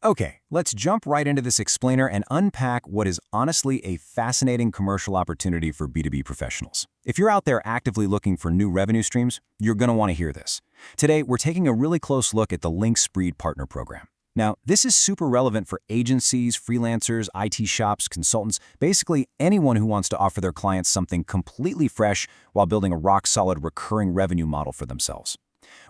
Okay, let's jump right into this explainer and unpack what is honestly a fascinating commercial opportunity for B2B professionals. If you're out there actively looking for new revenue streams, you're going to want to hear this. Today, we're taking a really close look at the Linkspreed Partner Program. Now, this is super relevant for agencies, freelancers, IT shops, consultants, basically anyone who wants to offer their clients something completely fresh while building a rock-solid recurring revenue model for themselves.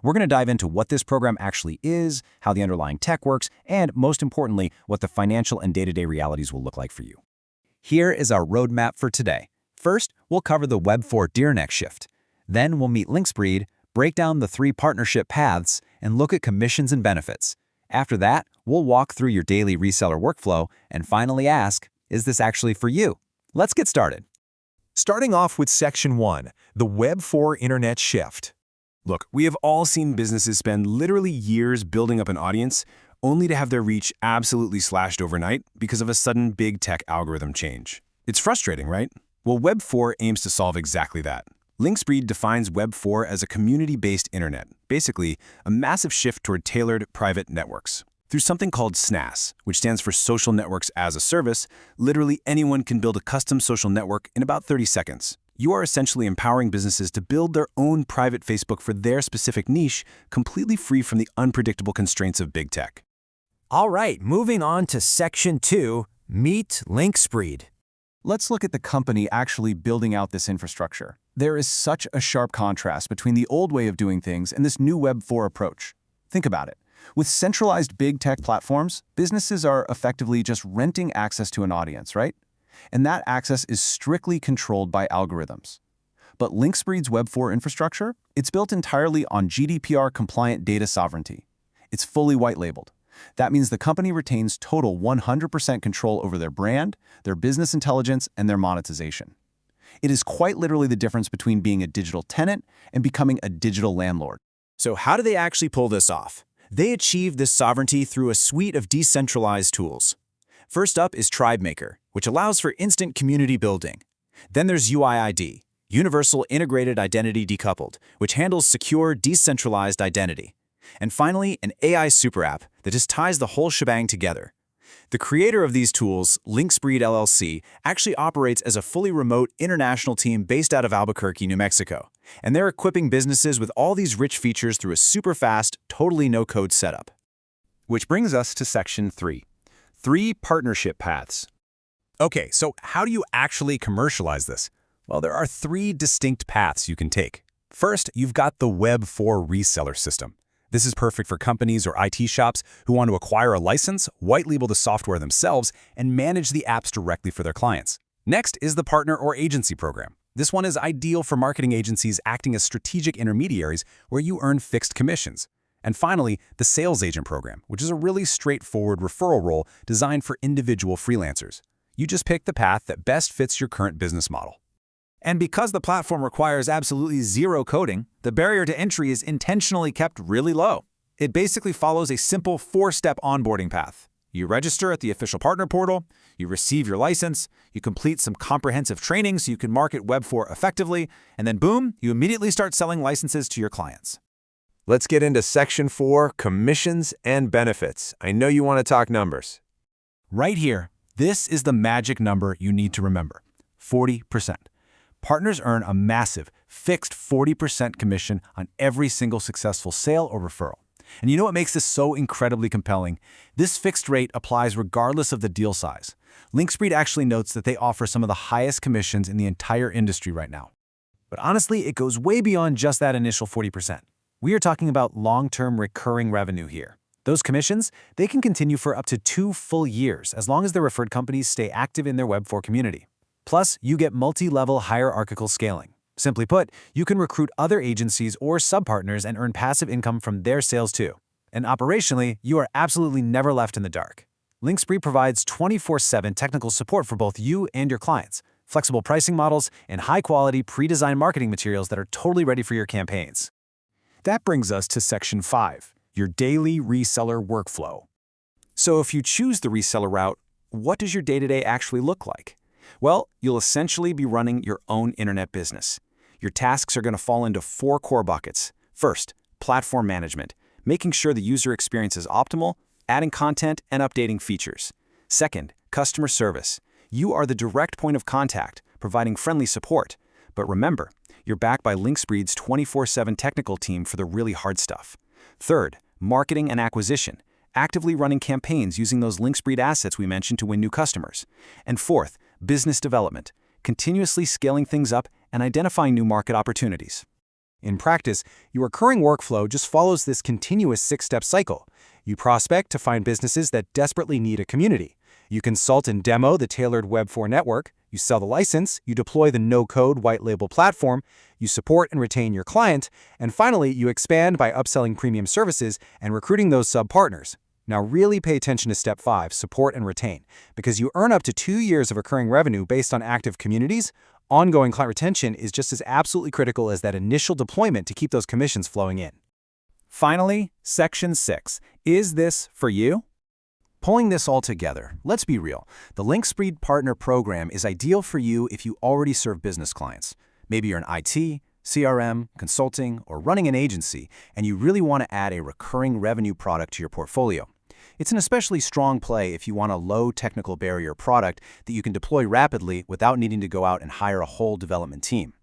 We're going to dive into what this program actually is, how the underlying tech works, and most importantly, what the financial and day-to-day realities will look like for you. Here is our roadmap for today. First, we'll cover the Web4 DeerNeck shift. Then we'll meet Linkspreed, break down the 3 partnership paths, and look at commissions and benefits. After that, we'll walk through your daily reseller workflow and finally ask, is this actually for you? Let's get started. Starting off with Section 1, the Web4 Internet shift. Look, we have all seen businesses spend literally years building up an audience only to have their reach absolutely slashed overnight because of a sudden big tech algorithm change. It's frustrating, right? Well, Web 4 aims to solve exactly that. Linkspreed defines Web 4 as a community-based internet, basically a massive shift toward tailored private networks. Through something called SNAS, which stands for Social Networks as a Service, literally anyone can build a custom social network in about 30 seconds. You are essentially empowering businesses to build their own private Facebook for their specific niche, completely free from the unpredictable constraints of big tech. All right, moving on to Section 2, Meet Linkspreed. Let's look at the company actually building out this infrastructure. There is such a sharp contrast between the old way of doing things and this new Web 4 approach. Think about it. With centralized big tech platforms, businesses are effectively just renting access to an audience, right? And that access is strictly controlled by algorithms. But Linkspreed's Web 4 infrastructure, it's built entirely on GDPR-compliant data sovereignty. It's fully white-labeled. That means the company retains total 100% control over their brand, their business intelligence, and their monetization. It is quite literally the difference between being a digital tenant and becoming a digital landlord. So how do they actually pull this off? They achieve this sovereignty through a suite of decentralized tools. First up is TribeMaker, which allows for instant community building. Then there's UIID, Universal Integrated Identity Decoupled, which handles secure, decentralized identity. And finally, an AI super app that just ties the whole shebang together. The creator of these tools, Linkspreed LLC, actually operates as a fully remote international team based out of Albuquerque, New Mexico. And they're equipping businesses with all these rich features through a super fast, totally no-code setup. Which brings us to Section 3. 3 partnership paths. Okay, so how do you actually commercialize this? Well, there are 3 distinct paths you can take. First, you've got the Web 4 reseller system. This is perfect for companies or IT shops who want to acquire a license, white-label the software themselves, and manage the apps directly for their clients. Next is the partner or agency program. This one is ideal for marketing agencies acting as strategic intermediaries where you earn fixed commissions. And finally, the sales agent program, which is a really straightforward referral role designed for individual freelancers. You just pick the path that best fits your current business model. And because the platform requires absolutely zero coding, the barrier to entry is intentionally kept really low. It basically follows a simple 4-step onboarding path. You register at the official partner portal, you receive your license, you complete some comprehensive training so you can market Web 4 effectively, and then boom, you immediately start selling licenses to your clients. Let's get into Section 4, commissions and benefits. I know you want to talk numbers. Right here, this is the magic number you need to remember: 40%. Partners earn a massive, fixed 40% commission on every single successful sale or referral. And you know what makes this so incredibly compelling? This fixed rate applies regardless of the deal size. Linkspreed actually notes that they offer some of the highest commissions in the entire industry right now. But honestly, it goes way beyond just that initial 40%. We are talking about long-term recurring revenue here. Those commissions, they can continue for up to 2 full years as long as their referred companies stay active in their Web 4 community. Plus, you get multi-level hierarchical scaling. Simply put, you can recruit other agencies or sub-partners and earn passive income from their sales too. And operationally, you are absolutely never left in the dark. Linkspreed provides 24/7 technical support for both you and your clients, flexible pricing models, and high-quality pre-designed marketing materials that are totally ready for your campaigns. That brings us to Section 5, your daily reseller workflow. So if you choose the reseller route, what does your day-to-day actually look like? Well, you'll essentially be running your own internet business. Your tasks are going to fall into 4 core buckets. First, platform management, making sure the user experience is optimal, adding content and updating features. Second, customer service. You are the direct point of contact, providing friendly support. But remember, you're backed by Linkspreed's 24/7 technical team for the really hard stuff. Third, marketing and acquisition, actively running campaigns using those Linkspreed assets we mentioned to win new customers. And fourth, business development, continuously scaling things up and identifying new market opportunities. In practice, your recurring workflow just follows this continuous 6-step cycle. You prospect to find businesses that desperately need a community. You consult and demo the tailored Web4 network. You sell the license. You deploy the no-code white-label platform. You support and retain your client. And finally, you expand by upselling premium services and recruiting those sub-partners. Now really pay attention to step 5, support and retain, because you earn up to 2 years of recurring revenue based on active communities. Ongoing client retention is just as absolutely critical as that initial deployment to keep those commissions flowing in. Finally, Section 6. Is this for you? Pulling this all together, let's be real. The Linkspreed Partner Program is ideal for you if you already serve business clients. Maybe you're in IT, CRM, consulting, or running an agency, and you really want to add a recurring revenue product to your portfolio. It's an especially strong play if you want a low technical barrier product that you can deploy rapidly without needing to go out and hire a whole development team.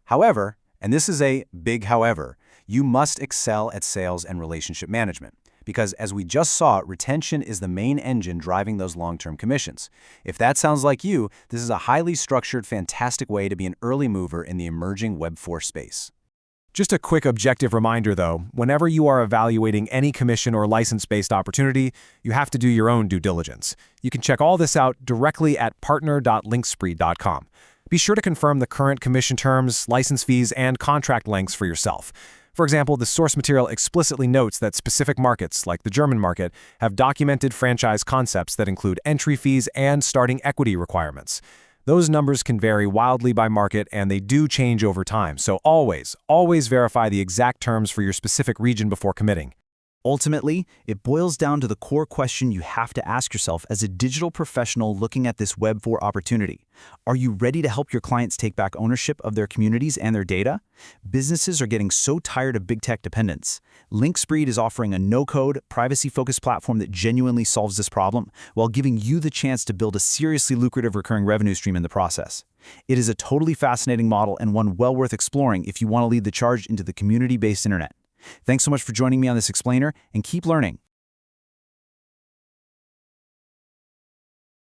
However, and this is a big however, you must excel at sales and relationship management. Because as we just saw, retention is the main engine driving those long-term commissions. If that sounds like you, this is a highly structured, fantastic way to be an early mover in the emerging Web4 space. Just a quick objective reminder, though, whenever you are evaluating any commission or license-based opportunity, you have to do your own due diligence. You can check all this out directly at partner.linkspreed.com. Be sure to confirm the current commission terms, license fees, and contract lengths for yourself. For example, the source material explicitly notes that specific markets, like the German market, have documented franchise concepts that include entry fees and starting equity requirements. Those numbers can vary wildly by market, and they do change over time, so always verify the exact terms for your specific region before committing. Ultimately, it boils down to the core question you have to ask yourself as a digital professional looking at this Web4 opportunity. Are you ready to help your clients take back ownership of their communities and their data? Businesses are getting so tired of big tech dependence. Linkspreed is offering a no-code, privacy-focused platform that genuinely solves this problem, while giving you the chance to build a seriously lucrative recurring revenue stream in the process. It is a totally fascinating model and one well worth exploring if you want to lead the charge into the community-based internet. Thanks so much for joining me on this explainer, and keep learning.